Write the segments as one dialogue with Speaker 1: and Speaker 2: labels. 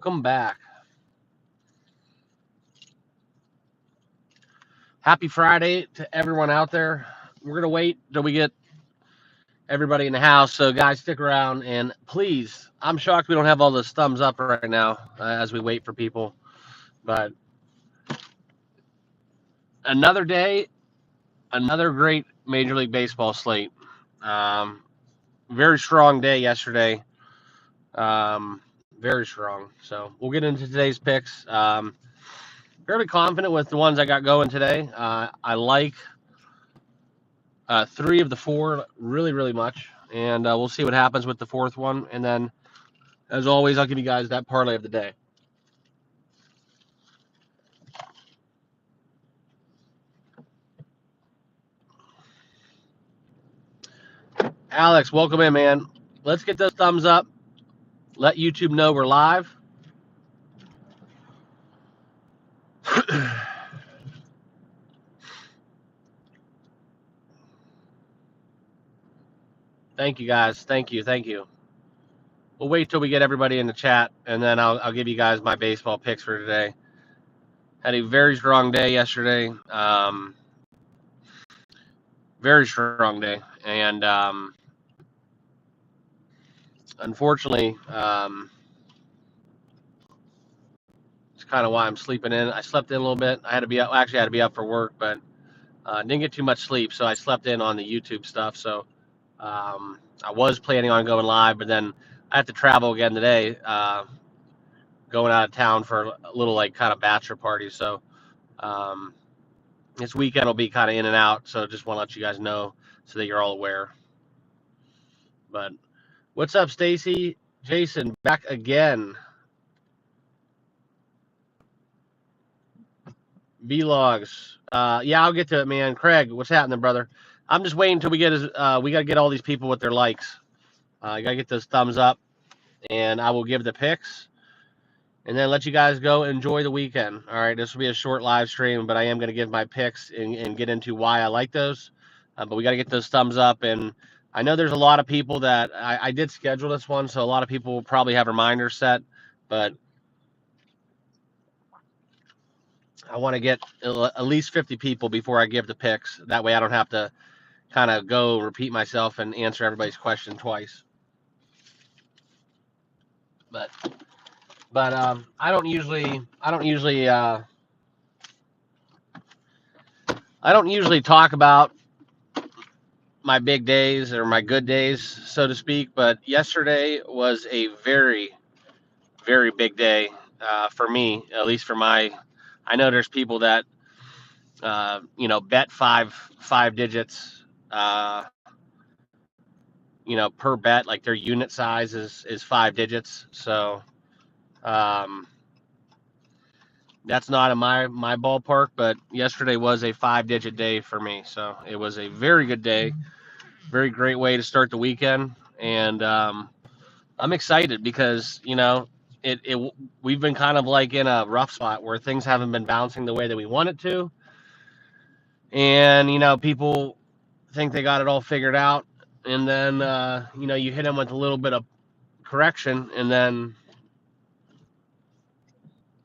Speaker 1: Welcome back. Happy Friday to everyone out there. We're going to wait till we get everybody in the house. So, guys, stick around. And please, I'm shocked we don't have all those thumbs up right now as we wait for people. But another day, another great Major League Baseball slate. Um, very strong day yesterday. Um, very strong. So, we'll get into today's picks. Fairly confident with the ones I got going today. I like three of the four really, really much. And we'll see what happens with the fourth one. And then, as always, I'll give you guys that parlay of the day. Alex, welcome in, man. Let's get those thumbs up. Let YouTube know we're live. Thank you, guys. Thank you. Thank you. We'll wait till we get everybody in the chat, and then I'll give you guys my baseball picks for today. Had a very strong day yesterday. Very strong day. And unfortunately, it's kind of why I'm sleeping in. I slept in a little bit. I had to be up. Actually, I had to be up for work, but didn't get too much sleep, so I slept in on the YouTube stuff. So I was planning on going live, but then I have to travel again today, going out of town for a little like kind of bachelor party. So um, this weekend will be kind of in and out. So just want to let you guys know so that you're all aware. But what's up, Stacy? Jason, back again. Vlogs. Yeah, I'll get to it, man. Craig, what's happening, brother? I'm just waiting until we get we gotta get all these people with their likes. You gotta get those thumbs up, and I will give the picks, and then let you guys go enjoy the weekend. All right, this will be a short live stream, but I am gonna give my picks and get into why I like those. But we gotta get those thumbs up, and I know there's a lot of people that I did schedule this one, so a lot of people will probably have reminders set, but I want to get at least 50 people before I give the picks. That way I don't have to kind of go repeat myself and answer everybody's question twice. But I don't usually talk about my big days or my good days, so to speak. But yesterday was a very, very big day for me, at least for my. I know there's people that bet five digits. Per bet, like their unit size is five digits. So that's not in my ballpark, but yesterday was a 5-digit day for me. So it was a very good day, very great way to start the weekend. And I'm excited because, we've been kind of like in a rough spot where things haven't been bouncing the way that we want it to. And, people think they got it all figured out. And then, you hit them with a little bit of correction, and then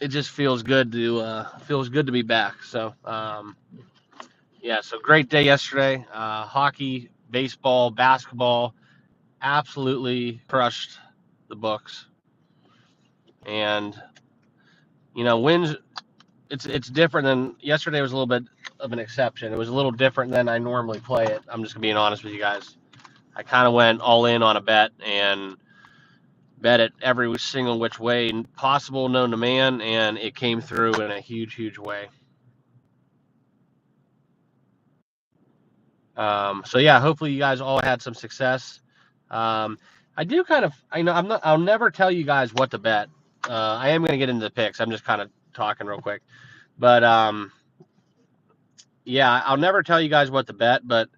Speaker 1: it just feels good to be back. So yeah, so great day yesterday. Hockey, baseball, basketball, absolutely crushed the books. And wins. It's different than yesterday. Was a little bit of an exception. It was a little different than I normally play it. I'm just being honest with you guys. I kind of went all in on a bet and bet it every single which way possible known to man, and it came through in a huge way. So yeah, hopefully you guys all had some success. I do kind of, I'll never tell you guys what to bet. I am going to get into the picks. I'm just kind of talking real quick, but yeah, I'll never tell you guys what to bet, but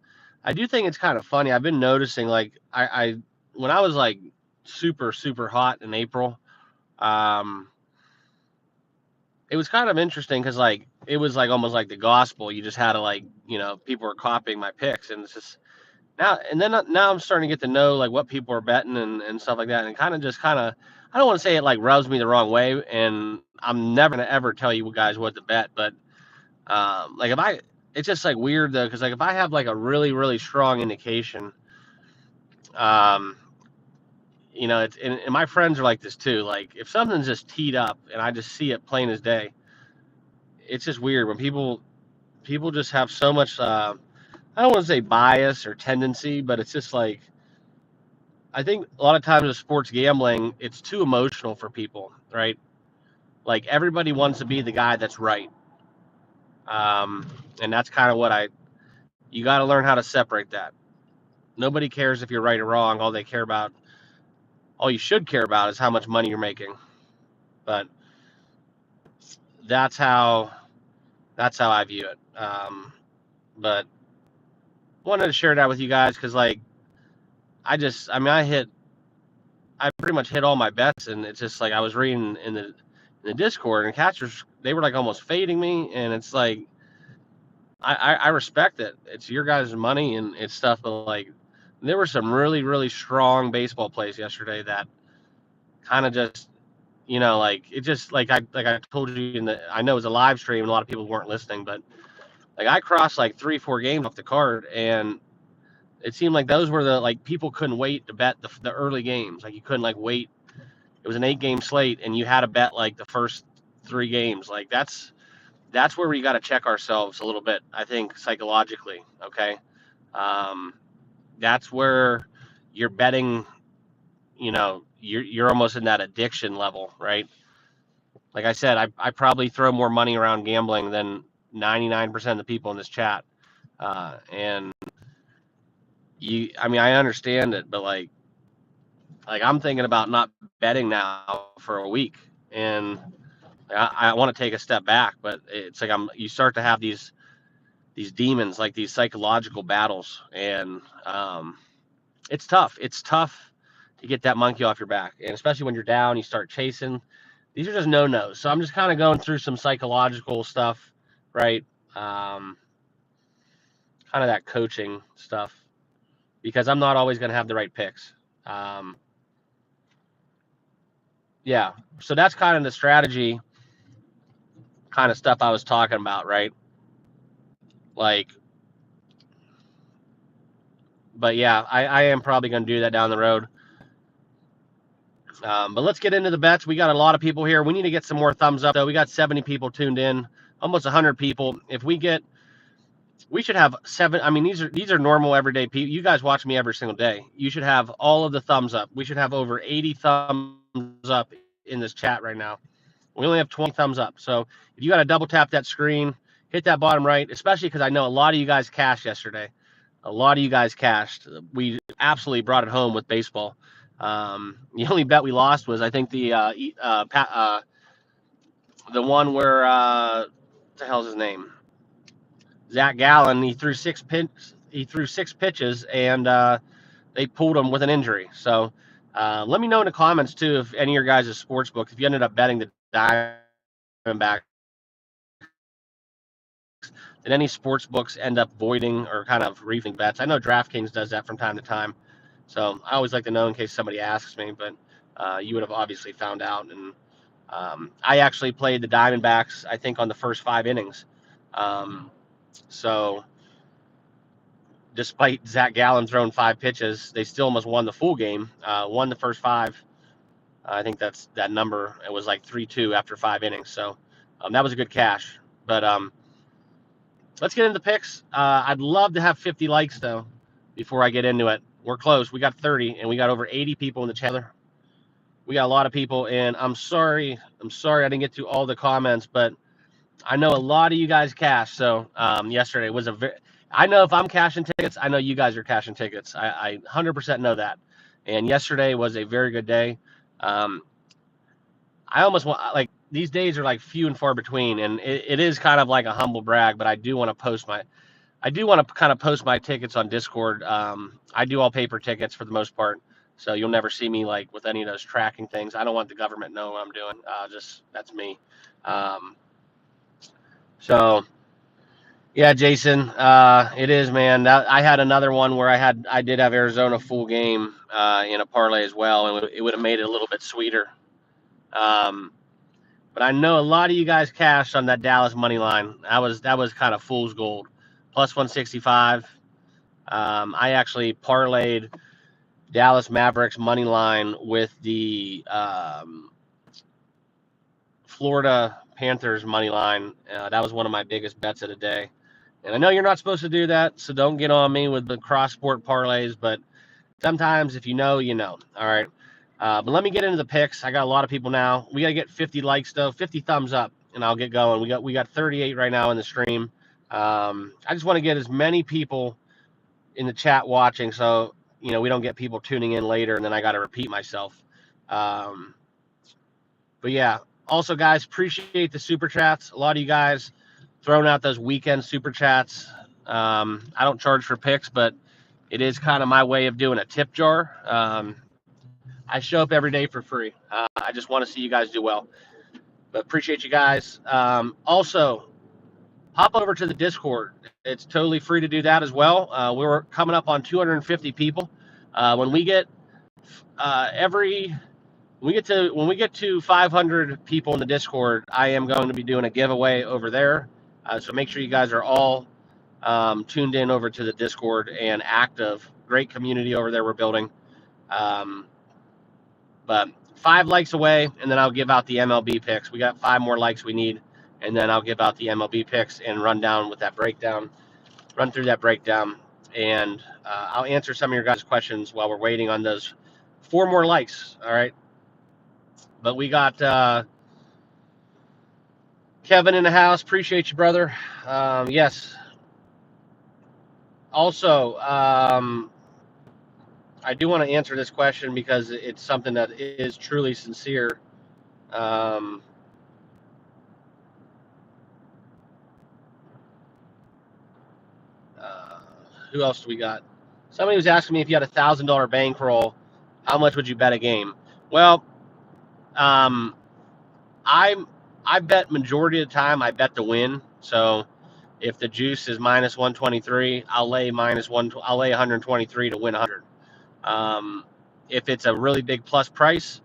Speaker 1: I do think it's kind of funny. I've been noticing, like, I when I was like super hot in April, um, it was kind of interesting because it was like almost like the gospel. You just had to, like, people were copying my picks, and it's just now I'm starting to get to know like what people are betting and stuff like that, and kind of I don't want to say it like rubs me the wrong way, and I'm never gonna ever tell you guys what to bet, but like if I it's just like weird though, because like if I have like a really strong indication, um, it's and my friends are like this too. Like if something's just teed up and I just see it plain as day, it's just weird when people just have so much. I don't want to say bias or tendency, but it's just like I think a lot of times with sports gambling, it's too emotional for people, right? Like everybody wants to be the guy that's right, and that's kind of what you got to learn how to separate that. Nobody cares if you're right or wrong. All you should care about is how much money you're making. But that's how I view it. But wanted to share that with you guys because like I pretty much hit all my bets, and it's just like I was reading in the Discord, and catchers they were like almost fading me, and it's like I respect it. It's your guys' money and it's stuff, but like there were some really strong baseball plays yesterday that kind of just like it just like I told you I know it was a live stream and a lot of people weren't listening, but like I crossed like 3-4 games off the card, and it seemed like those were the like people couldn't wait to bet the early games. Like you couldn't like wait. It was an 8-game slate, and you had to bet like the first 3 games. Like that's where we got to check ourselves a little bit. I think psychologically. Okay, um, that's where you're betting. You're almost in that addiction level, right? Like I said, I probably throw more money around gambling than 99% of the people in this chat. And I mean, I understand it, but like I'm thinking about not betting now for a week, and I want to take a step back, but it's like you start to have these demons, like these psychological battles, and it's tough. It's tough to get that monkey off your back, and especially when you're down, you start chasing. These are just no-nos. So I'm just kind of going through some psychological stuff, right? Um, Kind of that coaching stuff because I'm not always going to have the right picks. Um, yeah, so that's kind of the strategy kind of stuff I was talking about, right? Like, but yeah, I am probably going to do that down the road. But let's get into the bets. We got a lot of people here. We need to get some more thumbs up, though. We got 70 people tuned in, almost 100 people. We should have 7. I mean, these are normal everyday people. You guys watch me every single day. You should have all of the thumbs up. We should have over 80 thumbs up in this chat right now. We only have 20 thumbs up. So if you got to double tap that screen, hit that bottom right, especially because I know a lot of you guys cashed yesterday. A lot of you guys cashed. We absolutely brought it home with baseball. The only bet we lost was I think the one where what the hell's his name? Zach Gallen. He threw 6 pitches, and they pulled him with an injury. So let me know in the comments too if any of your guys' sports books, if you ended up betting the Diamondbacks, did any sports books end up voiding or kind of refunding bets? I know DraftKings does that from time to time. So I always like to know in case somebody asks me, but you would have obviously found out. And I actually played the Diamondbacks, I think, on the first 5 innings. So despite Zach Gallen throwing 5 pitches, they still almost won the full game. Won the first 5. I think that's that number. It was like 3-2 after 5 innings. So that was a good cash. But let's get into the picks. I'd love to have 50 likes though before I get into it. We're close. We got 30, and we got over 80 people in the chat. We got a lot of people, and I'm sorry I didn't get to all the comments, but I know a lot of you guys cashed. So yesterday was I know if I'm cashing tickets, I know you guys are cashing tickets. I 100% know that. And yesterday was a very good day. I almost want like these days are like few and far between, and it is kind of like a humble brag, but I do want to kind of post my tickets on Discord. I do all paper tickets for the most part, so you'll never see me like with any of those tracking things. I don't want the government to know what I'm doing. Just that's me. So Yeah, Jason, it is, man. I had another one where I did have Arizona full game in a parlay as well, and it would have made it a little bit sweeter. Um, but I know a lot of you guys cashed on that Dallas money line. That was kind of fool's gold, plus 165. I actually parlayed Dallas Mavericks money line with the Florida Panthers money line. That was one of my biggest bets of the day. And I know you're not supposed to do that, so don't get on me with the cross sport parlays, but sometimes if you know, you know. All right. But let me get into the picks. I got a lot of people now. We got to get 50 likes though, 50 thumbs up, and I'll get going. We got 38 right now in the stream. I just want to get as many people in the chat watching, so we don't get people tuning in later, and then I got to repeat myself. Um, but yeah, also guys, appreciate the super chats. A lot of you guys throwing out those weekend super chats. I don't charge for picks, but it is kind of my way of doing a tip jar. I show up every day for free. I just want to see you guys do well. But appreciate you guys. Also, hop over to the Discord. It's totally free to do that as well. We're coming up on 250 people. When we get when we get to 500 people in the Discord, I am going to be doing a giveaway over there. So make sure you guys are all tuned in over to the Discord and active. Great community over there we're building. But 5 likes away, and then I'll give out the MLB picks. We got 5 more likes we need, and then I'll give out the MLB picks and run through that breakdown, and I'll answer some of your guys' questions while we're waiting on those 4 more likes. All right. But we got Kevin in the house. Appreciate you, brother. Yes. Also, I do want to answer this question because it's something that is truly sincere. Um, who else do we got? Somebody was asking me if you had $1,000 bankroll, how much would you bet a game? Well, um, I bet majority of the time I bet the win. So if the juice is minus 123, I'll lay minus one. I'll lay 123 to win 100. If it's a really big plus price,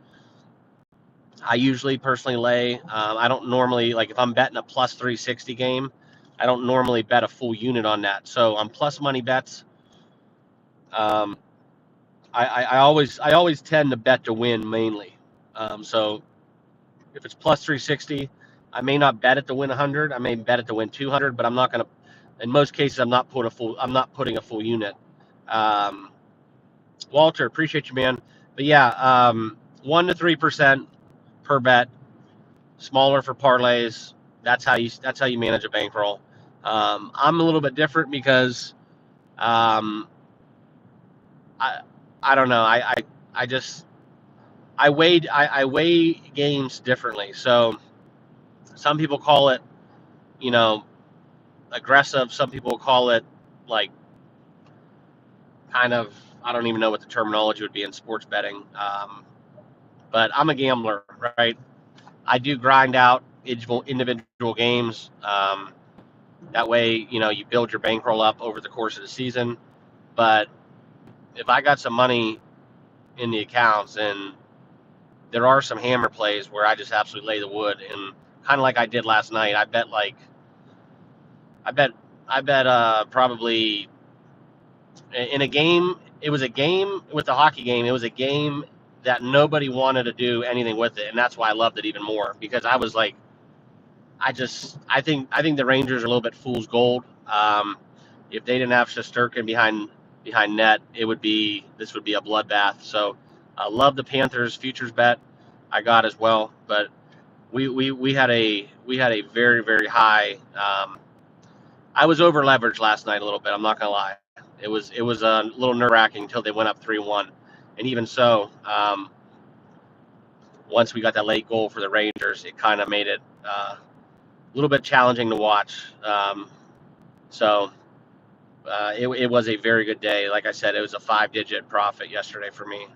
Speaker 1: I usually personally lay. I don't normally, like if I'm betting a plus 360 game, I don't normally bet a full unit on that. So on plus money bets, um, I always tend to bet to win mainly. So if it's plus 360, I may not bet it to win 100. I may bet it to win 200, but I'm not gonna. In most cases, I'm not putting a full unit. Um, Walter, appreciate you, man. But yeah, 1 to 3% per bet. Smaller for parlays. That's how you manage a bankroll. I'm a little bit different because um, I don't know. I just I weigh games differently. So some people call it, you know, aggressive. Some people call it like kind of, I don't even know what the terminology would be in sports betting. But I'm a gambler, right? I do grind out individual games. That way, you build your bankroll up over the course of the season. But if I got some money in the accounts, and there are some hammer plays where I just absolutely lay the wood, and kind of like I did last night, I bet probably in a game. It was a game with the hockey game. It was a game that nobody wanted to do anything with it, and that's why I loved it even more, because I was like, I think the Rangers are a little bit fool's gold. If they didn't have Shesterkin behind net, this would be a bloodbath. So I love the Panthers futures bet I got as well, but we had a very, very high. I was over leveraged last night a little bit. I'm not gonna lie. It was a little nerve wracking until they went up 3-1, and even so, once we got that late goal for the Rangers, it kind of made it a little bit challenging to watch. So it was a very good day. Like I said, it was a 5-digit profit yesterday for me.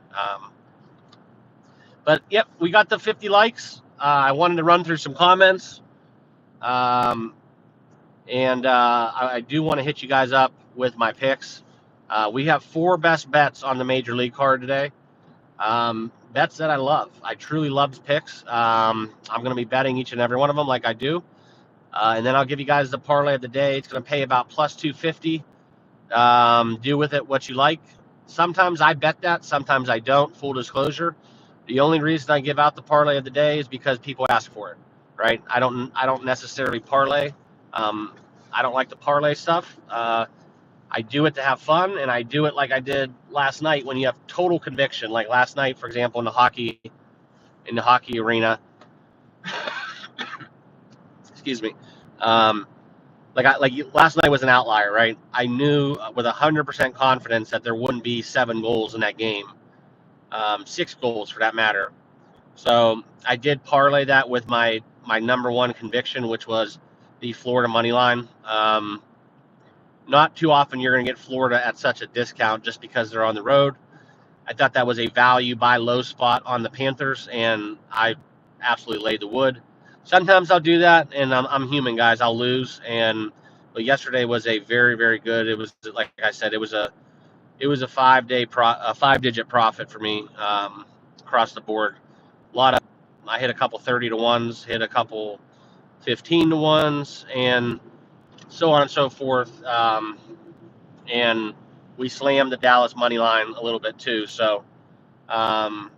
Speaker 1: But yep, we got the 50 likes. I wanted to run through some comments. Um, And I do want to hit you guys up with my picks. We have 4 best bets on the Major League card today. Bets that I love. I truly love picks. I'm going to be betting each and every one of them like I do. And then I'll give you guys the parlay of the day. It's going to pay about plus 250. Do with it what you like. Sometimes I bet that, sometimes I don't. Full disclosure. The only reason I give out the parlay of the day is because people ask for it, right? I don't necessarily parlay. I don't like the parlay stuff. I do it to have fun, and I do it like I did last night when you have total conviction. Like last night, for example, in the hockey arena. Excuse me. Last night was an outlier, right? I knew with 100% confidence that there wouldn't be 7 goals in that game, 6 goals for that matter. So I did parlay that with my number one conviction, which was the Florida money line. Not too often you're going to get Florida at such a discount just because they're on the road. I thought that was a value buy low spot on the Panthers, and I absolutely laid the wood. Sometimes I'll do that, and I'm human, guys. I'll lose, but yesterday was a very, very good. It was, like I said, it was a 5-digit profit for me across the board. I hit a couple 30 to ones, hit a couple 15 to ones, and so on and so forth. And we slammed the Dallas money line a little bit too. So, all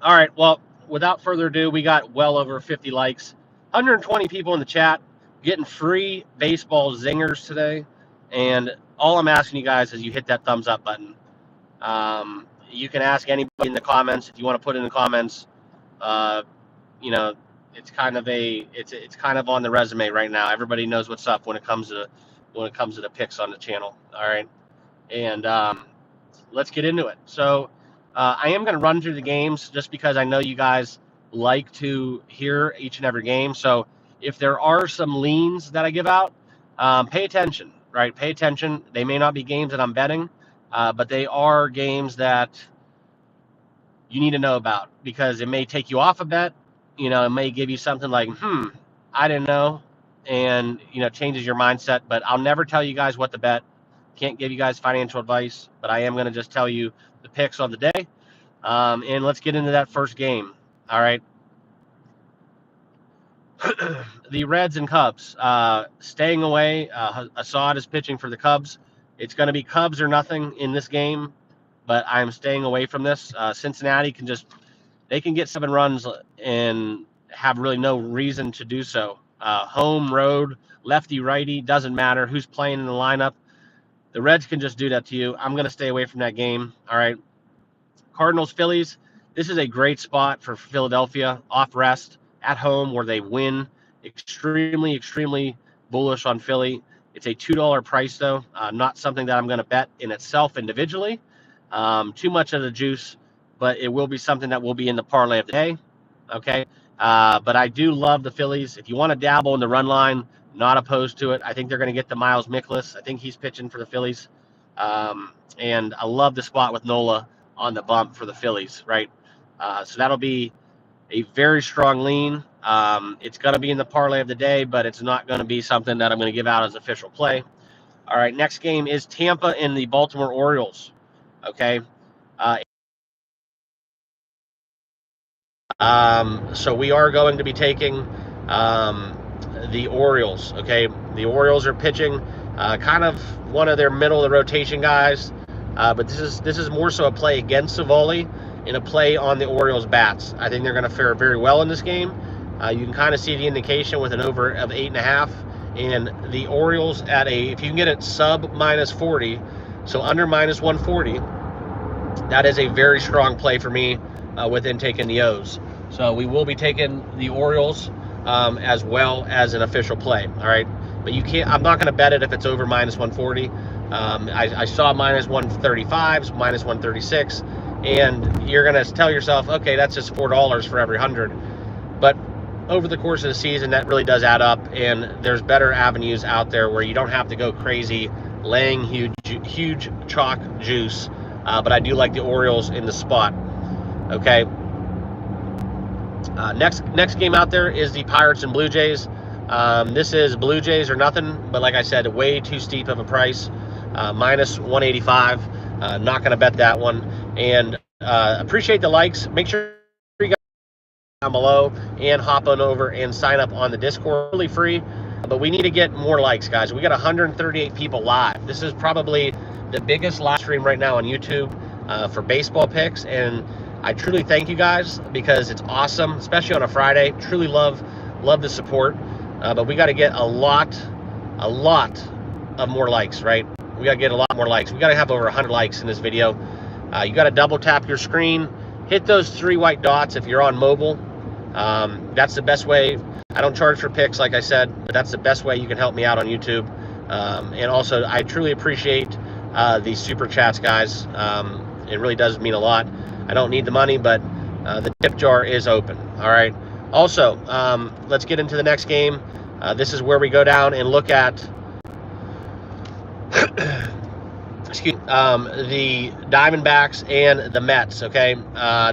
Speaker 1: right. Well, without further ado, we got well over 50 likes, 120 people in the chat, getting free baseball zingers today. And all I'm asking you guys is you hit that thumbs up button. You can ask anybody in the comments if you want to put in the comments. You know, it's kind of on the resume right now. Everybody knows what's up when it comes to the picks on the channel. All right, and let's get into it. So I am going to run through the games just because I know you guys like to hear each and every game. So if there are some leans that I give out, pay attention, right? Pay attention. They may not be games that I'm betting, but they are games that you need to know about because it may take you off a bet. You know, it may give you something like, I didn't know, and, changes your mindset. But I'll never tell you guys what to bet. Can't give you guys financial advice, but I am going to just tell you the picks of the day. And let's get into that first game. All right. The Reds and Cubs staying away. Assad is pitching for the Cubs. It's going to be Cubs or nothing in this game, but I'm staying away from this. Cincinnati can get 7 runs and have really no reason to do so. Home, road, lefty, righty, doesn't matter who's playing in the lineup. The Reds can just do that to you. I'm going to stay away from that game. All right. Cardinals, Phillies. This is a great spot for Philadelphia. Off rest, at home where they win. Extremely, extremely bullish on Philly. It's a $2 price, though. Not something that I'm going to bet in itself individually. Too much of the juice, but it will be something that will be in the parlay of the day. Okay. But I do love the Phillies. If you want to dabble in the run line, not opposed to it. I think they're going to get the Miles Mikolas. I think he's pitching for the Phillies. And I love the spot with Nola on the bump for the Phillies, right? So that'll be a very strong lean. It's going to be in the parlay of the day, but it's not going to be something that I'm going to give out as official play. All right, next game is Tampa and the Baltimore Orioles. Okay. So we are going to be taking the Orioles. Okay, the Orioles are pitching kind of one of their middle of the rotation guys, but this is more so a play against Savali and a play on the Orioles bats. I think they're going to fare very well in this game. You can kind of see the indication with an over of 8.5, and the Orioles if you can get it sub -40, so under -140, that is a very strong play for me within taking the O's. So we will be taking the Orioles as well as an official play. All right, but I'm not going to bet it if it's over -140. I saw -135s, -136, and you're going to tell yourself, okay, that's just $4 for every 100. But over the course of the season, that really does add up, and there's better avenues out there where you don't have to go crazy laying huge chalk juice. But I do like the Orioles in the spot. Okay. Next game out there is the Pirates and Blue Jays. This is Blue Jays or nothing, but like I said, way too steep of a price. Minus 185. Not going to bet that one. And appreciate the likes. Make sure you guys down below and hop on over and sign up on the Discord. Really free, but we need to get more likes, guys. We got 138 people live. This is probably the biggest live stream right now on YouTube for baseball picks, and I truly thank you guys because it's awesome, especially on a Friday. Truly love the support, but we got to get a lot of more likes, right? We got to get a lot more likes. We got to have over 100 likes in this video. You got to double tap your screen, hit those 3 white dots if you're on mobile. That's the best way. I don't charge for picks, like I said, but that's the best way you can help me out on YouTube. And also, I truly appreciate these super chats, guys. It really does mean a lot. I don't need the money, but the tip jar is open. All right. Also, let's get into the next game. This is where we go down and look at the Diamondbacks and the Mets. Okay.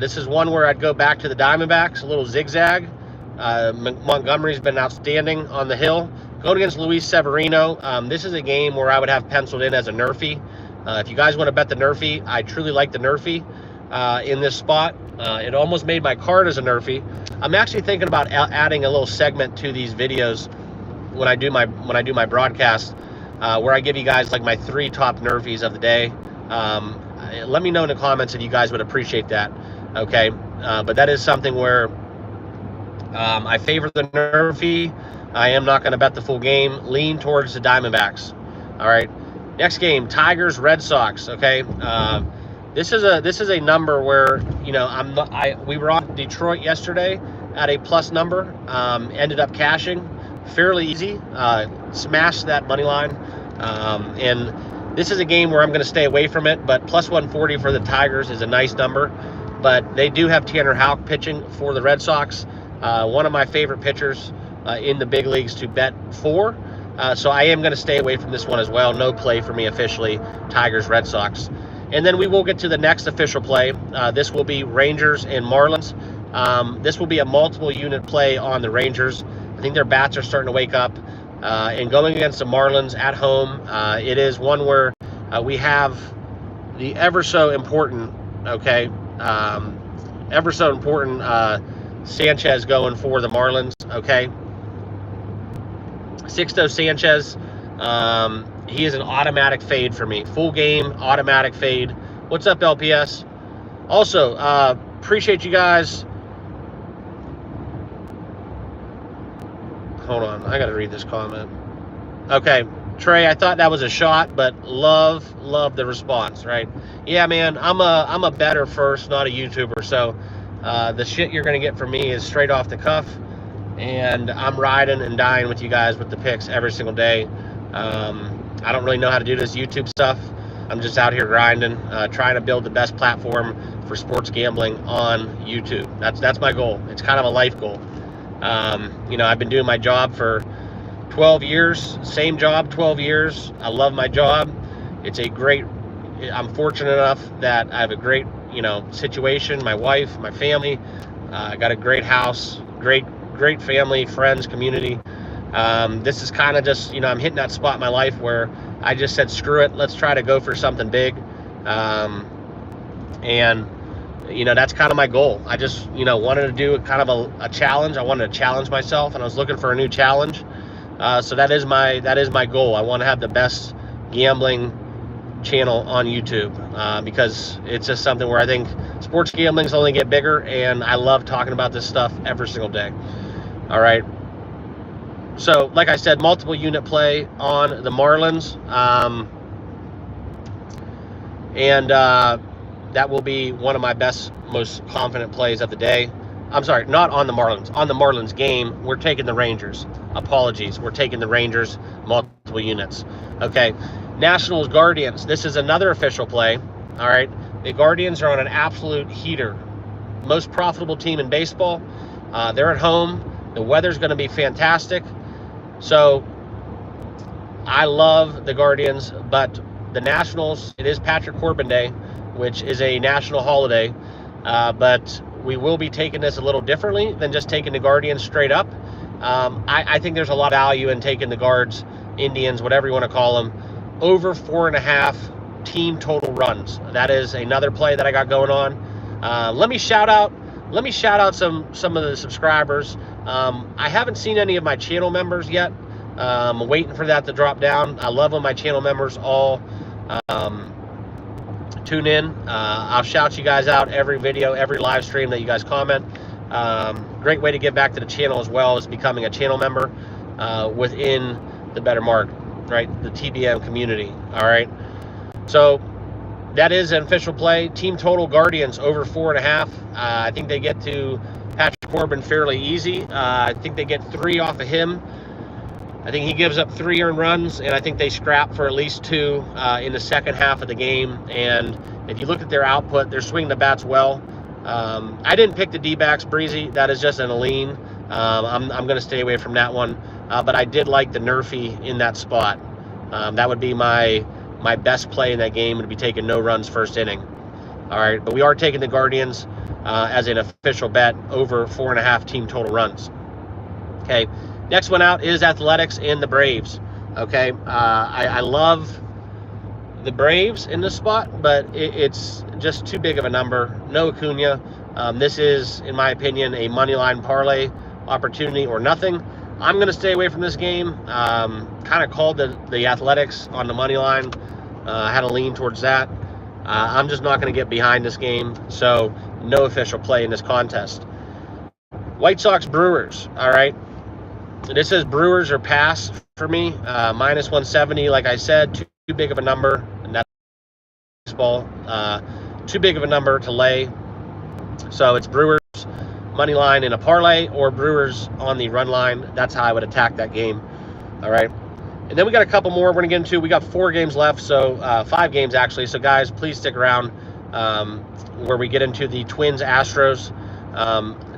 Speaker 1: This is one where I'd go back to the Diamondbacks, a little zigzag. Montgomery's been outstanding on the hill. Going against Luis Severino, this is a game where I would have penciled in as a nerfy. If you guys want to bet the nerfy, I truly like the nerfy in this spot. It almost made my card as a nerfy. I'm actually thinking about adding a little segment to these videos when I do my broadcast, where I give you guys like my 3 top nerfies of the day. Let me know in the comments if you guys would appreciate that. Okay, but that is something where I favor the nerfy. I am not going to bet the full game. Lean towards the Diamondbacks. All right. Next game, Tigers, Red Sox. Okay. This is a number where, you know, we were on Detroit yesterday at a plus number. Ended up cashing fairly easy. Smashed that money line. And this is a game where I'm going to stay away from it. But plus 140 for the Tigers is a nice number. But they do have Tanner Houck pitching for the Red Sox. One of my favorite pitchers in the big leagues to bet for. So I am going to stay away from this one as well. No play for me officially, Tigers, Red Sox. And then we will get to the next official play. This will be Rangers and Marlins. This will be a multiple unit play on the Rangers. I think their bats are starting to wake up. And going against the Marlins at home, it is one where we have the ever so important, Sanchez going for the Marlins, okay? Sixto Sanchez, he is an automatic fade for me. Full game, automatic fade. What's up, LPS? Also, appreciate you guys. Hold on, I gotta read this comment. Okay, Trey, I thought that was a shot, but love the response, right? Yeah, man, I'm a bettor first, not a YouTuber, so the shit you're gonna get from me is straight off the cuff, and I'm riding and dying with you guys with the picks every single day. I don't really know how to do this YouTube stuff. I'm just out here grinding, trying to build the best platform for sports gambling on YouTube. That's my goal. It's kind of a life goal. You know, I've been doing my job for 12 years, same job, 12 years. I love my job. I'm fortunate enough that I have a great, you know, situation, my wife, my family. I got a great house, great family, friends, community. This is kind of just, you know, I'm hitting that spot in my life where I just said, screw it, let's try to go for something big. And, you know, that's kind of my goal. I just, you know, wanted to do kind of a challenge. I wanted to challenge myself, and I was looking for a new challenge. So that is my goal. I want to have the best gambling channel on YouTube, because it's just something where I think sports gambling's only get bigger, and I love talking about this stuff every single day. All right. So, like I said, multiple unit play on the Marlins, and that will be one of my best, most confident plays of the day. I'm sorry, not on the Marlins. On the Marlins game, we're taking the Rangers. Apologies, we're taking the Rangers, multiple units. Okay, Nationals, Guardians. This is another official play. All right, the Guardians are on an absolute heater. Most profitable team in baseball. They're at home. The weather's going to be fantastic. So I love the Guardians, but the Nationals, it is Patrick Corbin Day, which is a national holiday. But we will be taking this a little differently than just taking the Guardians straight up. I think there's a lot of value in taking the guards, Indians, whatever you want to call them, over 4.5 team total runs. That is another play that I got going on. Let me shout out some of the subscribers. I haven't seen any of my channel members yet. I'm waiting for that to drop down. I love when my channel members all tune in. I'll shout you guys out every video, every live stream that you guys comment. Great way to give back to the channel as well is becoming a channel member within the Better Mark, right? The TBM community. All right. So that is an official play. Team total Guardians over 4.5. I think they get to Patrick Corbin fairly easy. I think they get 3 off of him. I think he gives up 3 earned runs, and I think they scrap for at least 2 in the second half of the game. And if you look at their output, they're swinging the bats well. I didn't pick the D-backs, Breezy. That is just an lean. I'm going to stay away from that one. But I did like the Nerfy in that spot. That would be my best play in that game, would be taking no runs first inning. All right, but we are taking the Guardians as an official bet over 4.5 team total runs. Okay, next one out is Athletics and the Braves. Okay, I love the Braves in this spot, but it's just too big of a number. No Acuna. This is, in my opinion, a money line parlay opportunity or nothing. I'm going to stay away from this game. Kind of called the Athletics on the money line. Had a lean towards that. I'm just not going to get behind this game, so no official play in this contest. White Sox Brewers. All right. This says Brewers are pass for me. Minus 170, like I said, too big of a number. And that's baseball. Too big of a number to lay. So it's Brewers money line in a parlay or Brewers on the run line. That's how I would attack that game. All right. And then we got a couple more we're going to get into. We got 4 games left, so 5 games actually. So guys, please stick around where we get into the Twins Astros.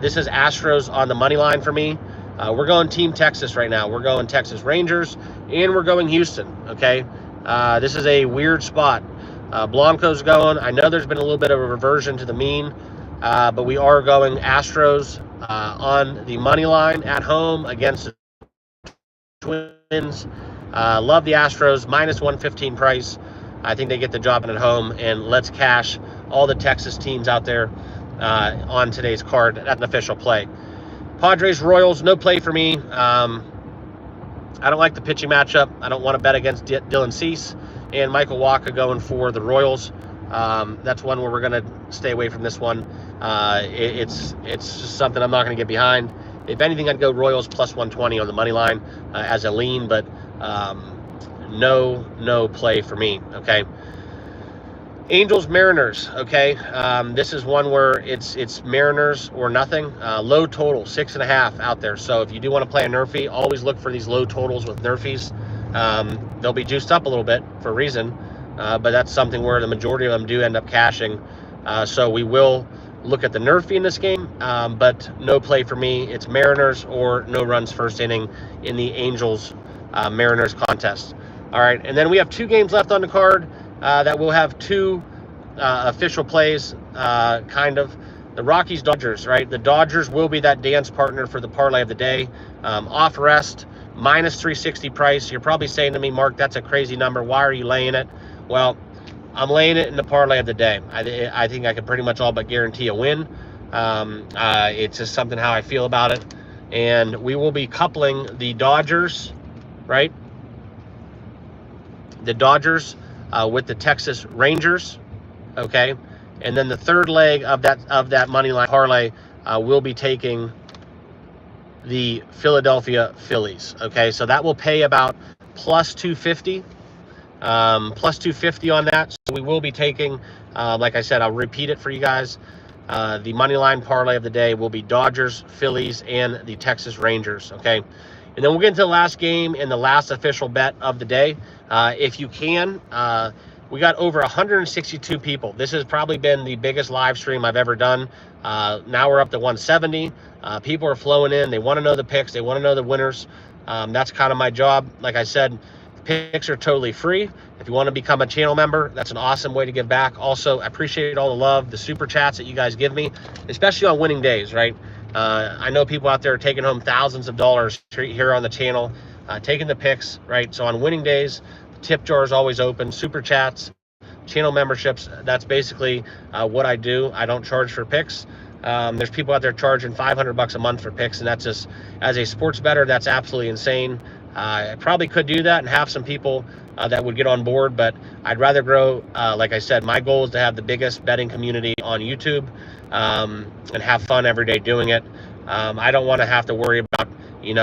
Speaker 1: This is Astros on the money line for me. We're going Team Texas right now. We're going Texas Rangers, and we're going Houston. Okay, this is a weird spot. Blanco's going. I know there's been a little bit of a reversion to the mean, but we are going Astros on the money line at home against the Twins. Love the Astros, minus 115 price. I think they get the job at home, and let's cash all the Texas teams out there on today's card. That's an official play. Padres Royals, no play for me. I don't like the pitching matchup. I don't want to bet against Dylan Cease and Michael Wacha going for the Royals. That's one where we're going to stay away from this one. It's just something I'm not going to get behind. If anything, I'd go Royals plus 120 on the money line as a lean, but no play for me. Okay. Angels Mariners. Okay. This is one where it's Mariners or nothing. Low total 6.5 out there. So if you do want to play a Nerfy, always look for these low totals with Nerfies. They'll be juiced up a little bit for a reason, but that's something where the majority of them do end up cashing. So we will look at the Nerfy in this game, but no play for me. It's Mariners or no runs first inning in the Angels Mariners contest. All right, and then we have 2 games left on the card that will have 2 official plays, kind of. The Rockies Dodgers, right? The Dodgers will be that dance partner for the parlay of the day. Off rest, minus 360 price. You're probably saying to me, Mark, that's a crazy number. Why are you laying it? Well, I'm laying it in the parlay of the day. I think I can pretty much all but guarantee a win. It's just something how I feel about it. And we will be coupling the Dodgers, right? The Dodgers with the Texas Rangers, okay? And then the third leg of that money line parlay will be taking the Philadelphia Phillies, okay? So that will pay about plus 250. Plus 250 on that. So we will be taking, like I said, I'll repeat it for you guys. The money line parlay of the day will be Dodgers, Phillies, and the Texas Rangers. Okay. And then we'll get into the last game and the last official bet of the day. If you can, we got over 162 people. This has probably been the biggest live stream I've ever done. Now we're up to 170. People are flowing in. They want to know the picks. They want to know the winners. That's kind of my job. Like I said, picks are totally free. If you want to become a channel member, that's an awesome way to give back. Also, I appreciate all the love, the super chats that you guys give me, especially on winning days, right? I know people out there are taking home thousands of dollars here on the channel, taking the picks, right? So on winning days, the tip jar is always open. Super chats, channel memberships, that's basically what I do. I don't charge for picks. There's people out there charging $500 a month for picks, and that's just, as a sports bettor, that's absolutely insane. I probably could do that and have some people that would get on board, but I'd rather grow. Like I said, my goal is to have the biggest betting community on YouTube, and have fun every day doing it. I don't want to have to worry about,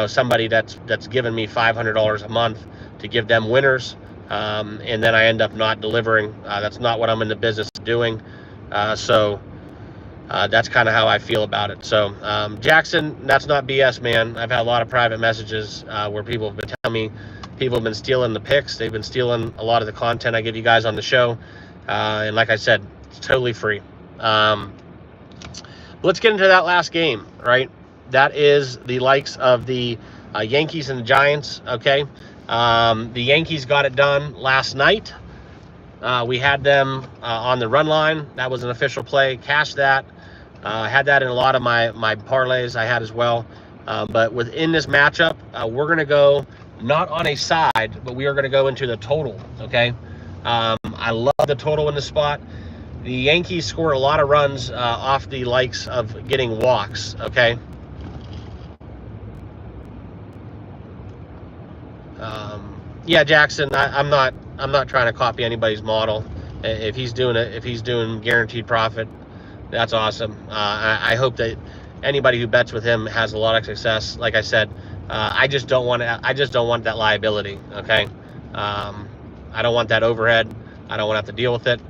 Speaker 1: somebody that's giving me $500 a month to give them winners, and then I end up not delivering. That's not what I'm in the business of doing. So that's kind of how I feel about it. So Jackson, that's not BS, man. I've had a lot of private messages where people have been telling me people have been stealing the picks. They've been stealing a lot of the content I give you guys on the show. And like I said, it's totally free. Let's get into that last game, right? That is the likes of the Yankees and the Giants, okay? The Yankees got it done last night. We had them on the run line. That was an official play. Cashed that. Had that in a lot of my parlays I had as well. But within this matchup, we're going to go not on a side, but we are going to go into the total, okay? I love the total in this spot. The Yankees scored a lot of runs off the likes of getting walks, okay? Yeah, Jackson, I'm not trying to copy anybody's model. If he's doing guaranteed profit, that's awesome. I hope that anybody who bets with him has a lot of success. Like I said, I just don't want that liability. Okay, I don't want that overhead. I don't want to have to deal with it.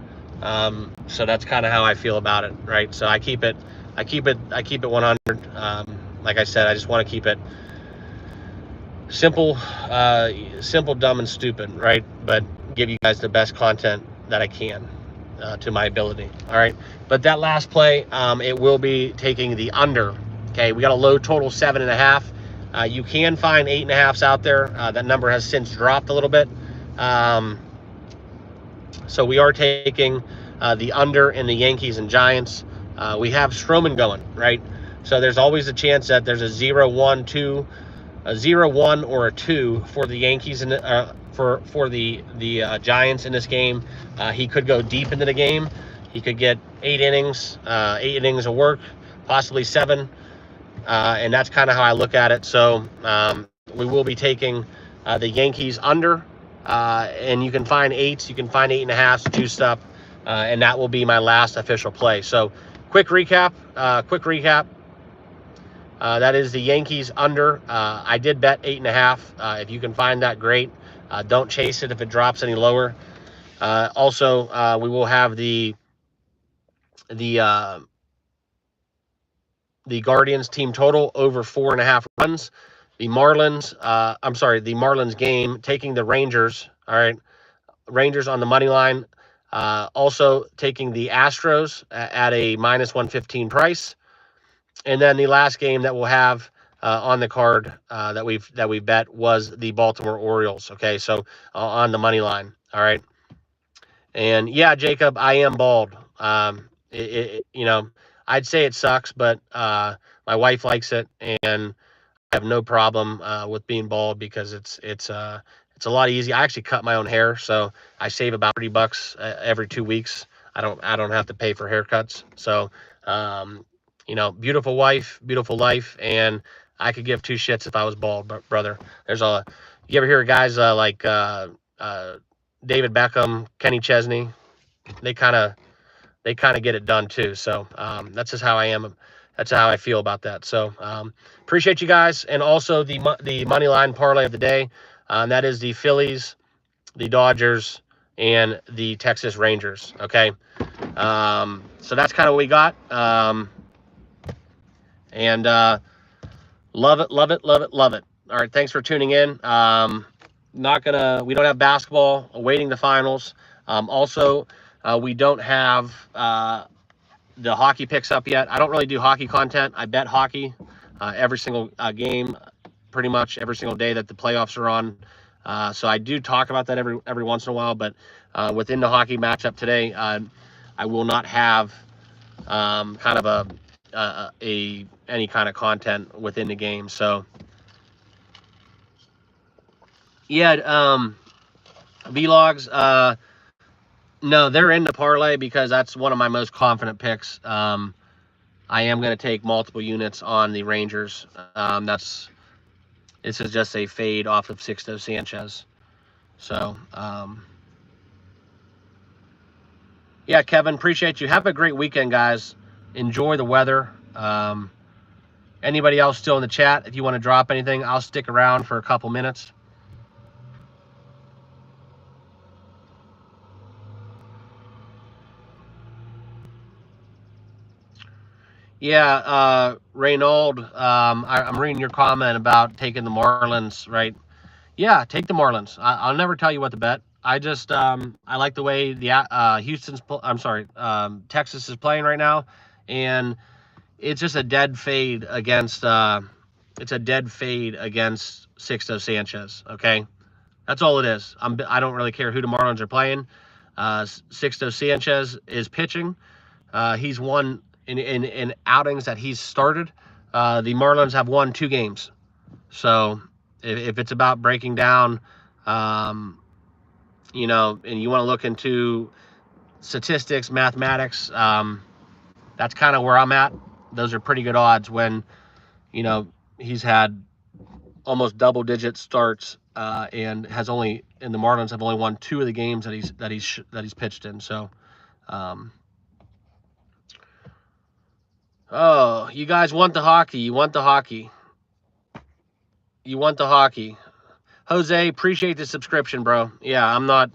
Speaker 1: So that's kind of how I feel about it, right? So I keep it 100. Like I said, I just want to keep it simple, dumb, and stupid, right? But give you guys the best content that I can to my ability. All right. But that last play, it will be taking the under. Okay, we got a low total 7.5. You can find 8.5s out there. That number has since dropped a little bit. So we are taking the under in the Yankees and Giants. We have Stroman going, right? So there's always a chance that there's a 0-1, 2, a 0-1 or a 2 for the Yankees and for the Giants in this game. He could go deep into the game. He could get 8 innings of work, possibly 7, and that's kind of how I look at it. So we will be taking the Yankees under, and you can find 8s, you can find 8.5s juiced up, and that will be my last official play. So quick recap. That is the Yankees under. I did bet 8.5. If you can find that, great. Don't chase it if it drops any lower. Also, we will have the Guardians team total over 4.5 runs. The Marlins game taking the Rangers. All right, Rangers on the money line. Also taking the Astros at a -115 price. And then the last game that we'll have on the card that we bet was the Baltimore Orioles. Okay, so on the money line. All right. And yeah, Jacob, I am bald. I'd say it sucks, but my wife likes it, and I have no problem with being bald because it's a lot easy. I actually cut my own hair, so I save about $30 every 2 weeks. I don't have to pay for haircuts. So beautiful wife, beautiful life, and I could give two shits if I was bald, brother. You ever hear of guys like David Beckham, Kenny Chesney? They kind of get it done too. So that's just how I am. That's how I feel about that. So appreciate you guys, and also the money line parlay of the day. That is the Phillies, the Dodgers, and the Texas Rangers. Okay, so that's kind of what we got. And love it. All right, thanks for tuning in. We don't have basketball, awaiting the finals. Also, we don't have the hockey picks up yet. I don't really do hockey content. I bet hockey every single game, pretty much every single day that the playoffs are on. So I do talk about that every once in a while, but within the hockey matchup today, I will not have kind of a any kind of content within the game. So yeah, vlogs. No, they're in the parlay because that's one of my most confident picks. I am going to take multiple units on the Rangers. This is just a fade off of Sixto Sanchez. So, yeah, Kevin, appreciate you. Have a great weekend, guys. Enjoy the weather. Anybody else still in the chat? If you want to drop anything, I'll stick around for a couple minutes. Yeah, Reynold, I'm reading your comment about taking the Marlins, right? Yeah, take the Marlins. I'll never tell you what to bet. I just I like the way the Texas is playing right now, and it's just a dead fade against Sixto Sanchez. Okay, that's all it is. I don't really care who the Marlins are playing. Sixto Sanchez is pitching. He's won in outings that he's started. The Marlins have won 2 games. So if it's about breaking down, you know, and you want to look into statistics, mathematics, that's kind of where I'm at. Those are pretty good odds when, you know, he's had almost double-digit starts and the Marlins have only won 2 of the games that he's pitched in. So, oh, you guys want the hockey? You want the hockey? You want the hockey? Jose, appreciate the subscription, bro. Yeah, I'm not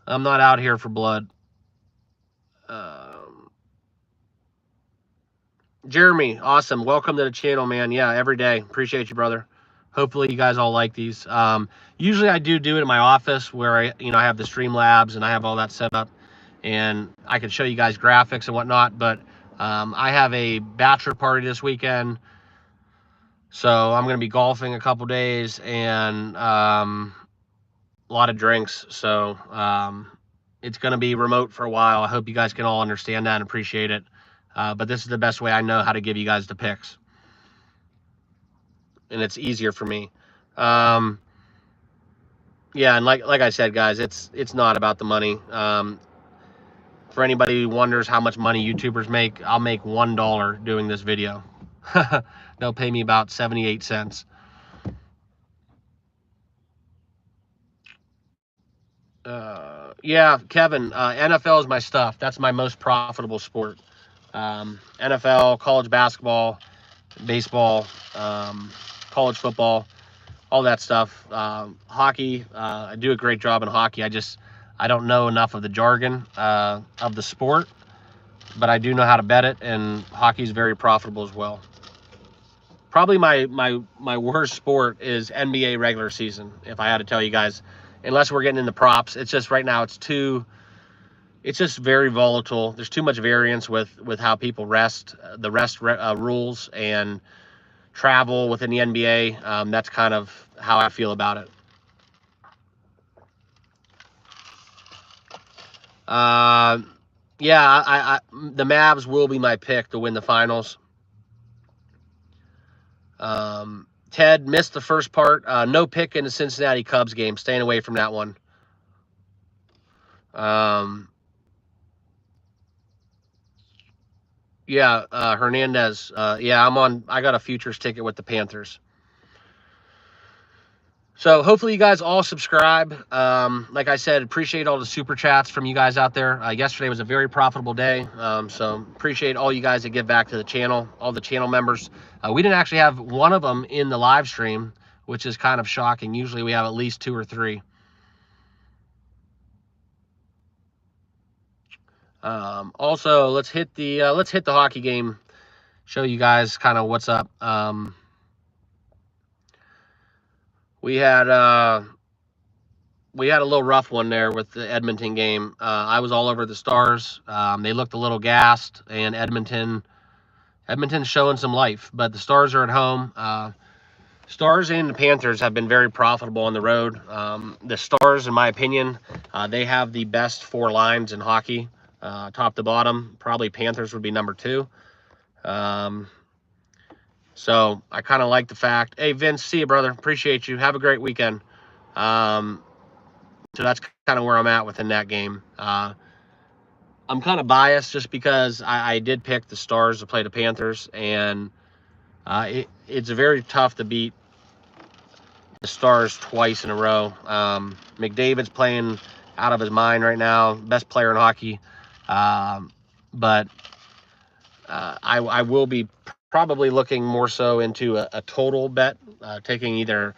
Speaker 1: out here for blood. Jeremy, awesome. Welcome to the channel, man. Yeah, every day. Appreciate you, brother. Hopefully you guys all like these. Usually I do it in my office where I have the Streamlabs and I have all that set up and I can show you guys graphics and whatnot, but I have a bachelor party this weekend. So I'm going to be golfing a couple days and a lot of drinks. So it's going to be remote for a while. I hope you guys can all understand that and appreciate it. But this is the best way I know how to give you guys the picks. And it's easier for me. Yeah, and like I said, guys, it's not about the money. For anybody who wonders how much money YouTubers make, I'll make $1 doing this video. They'll pay me about 78 cents. Yeah, Kevin, NFL is my stuff. That's my most profitable sport. NFL, college basketball, baseball, college football, all that stuff. Hockey, I do a great job in hockey. I don't know enough of the jargon of the sport, but I do know how to bet it, and hockey is very profitable as well. Probably my worst sport is NBA regular season, if I had to tell you guys, unless we're getting into props. It's just right now it's just very volatile. There's too much variance with how people rest, the rules and travel within the NBA. That's kind of how I feel about it. Yeah, the Mavs will be my pick to win the finals. Ted missed the first part. No pick in the Cincinnati Cubs game. Staying away from that one. Yeah, Hernandez. Yeah, I got a futures ticket with the Panthers. So hopefully you guys all subscribe. Like I said, appreciate all the super chats from you guys out there. Yesterday was a very profitable day. So appreciate all you guys that give back to the channel, all the channel members. We didn't actually have one of them in the live stream, which is kind of shocking. Usually we have at least 2 or 3. Also, let's hit the hockey game. Show you guys kind of what's up. We had a little rough one there with the Edmonton game. I was all over the Stars. They looked a little gassed, and Edmonton's showing some life. But the Stars are at home. Stars and the Panthers have been very profitable on the road. The Stars, in my opinion, they have the best 4 lines in hockey, top to bottom. Probably Panthers would be number 2. So I kind of like the fact. Hey, Vince, see you, brother. Appreciate you. Have a great weekend. So that's kind of where I'm at within that game. I'm kind of biased just because I did pick the Stars to play the Panthers, and it's very tough to beat the Stars twice in a row. McDavid's playing out of his mind right now, best player in hockey. But I will be probably looking more so into a total bet, taking either,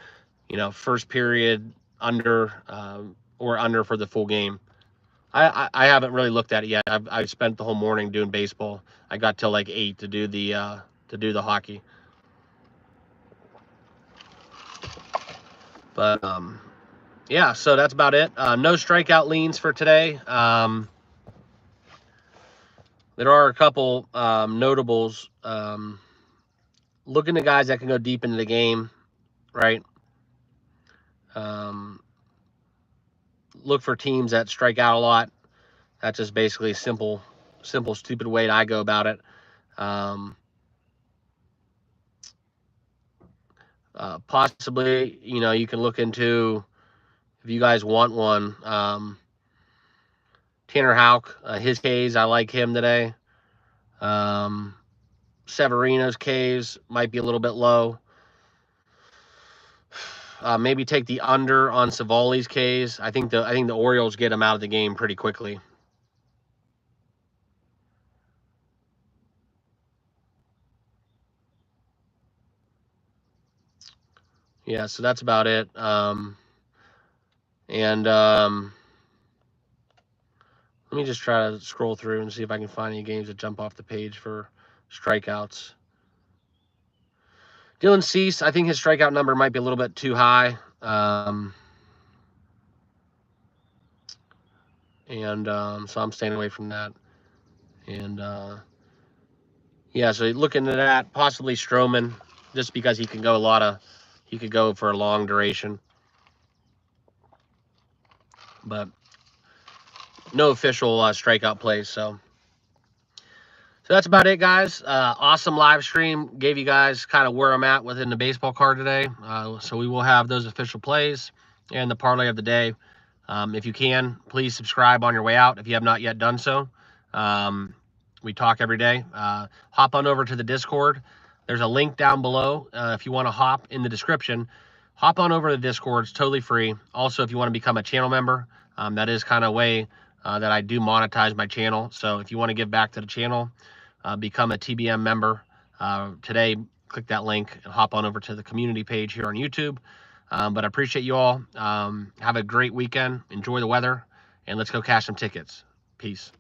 Speaker 1: first period under or under for the full game. I haven't really looked at it yet. I've spent the whole morning doing baseball. I got till like 8 to do the hockey. But yeah, so that's about it. No strikeout leans for today. There are a couple notables. Looking at guys that can go deep into the game, right? Look for teams that strike out a lot. That's just basically a simple, stupid way I go about it. Possibly, you can look into, if you guys want one, Tanner Houck, his Ks, I like him today. Severino's Ks might be a little bit low. Maybe take the under on Savali's Ks. I think the Orioles get him out of the game pretty quickly. Yeah, so that's about it. Let me just try to scroll through and see if I can find any games that jump off the page for strikeouts. Dylan Cease, I think his strikeout number might be a little bit too high. So I'm staying away from that. And yeah, so looking at that, possibly Stroman, just because he could go for a long duration. But no official strikeout plays. So that's about it, guys. Awesome live stream. Gave you guys kind of where I'm at within the baseball card today. So we will have those official plays and the parlay of the day. If you can, please subscribe on your way out if you have not yet done so. We talk every day. Hop on over to the Discord. There's a link down below if you want to hop in the description. Hop on over to the Discord. It's totally free. Also, if you want to become a channel member, that is kind of a way that I do monetize my channel. So if you want to give back to the channel, become a TBM member. Today, click that link and hop on over to the community page here on YouTube. But I appreciate you all. Have a great weekend. Enjoy the weather, and let's go cash some tickets. Peace.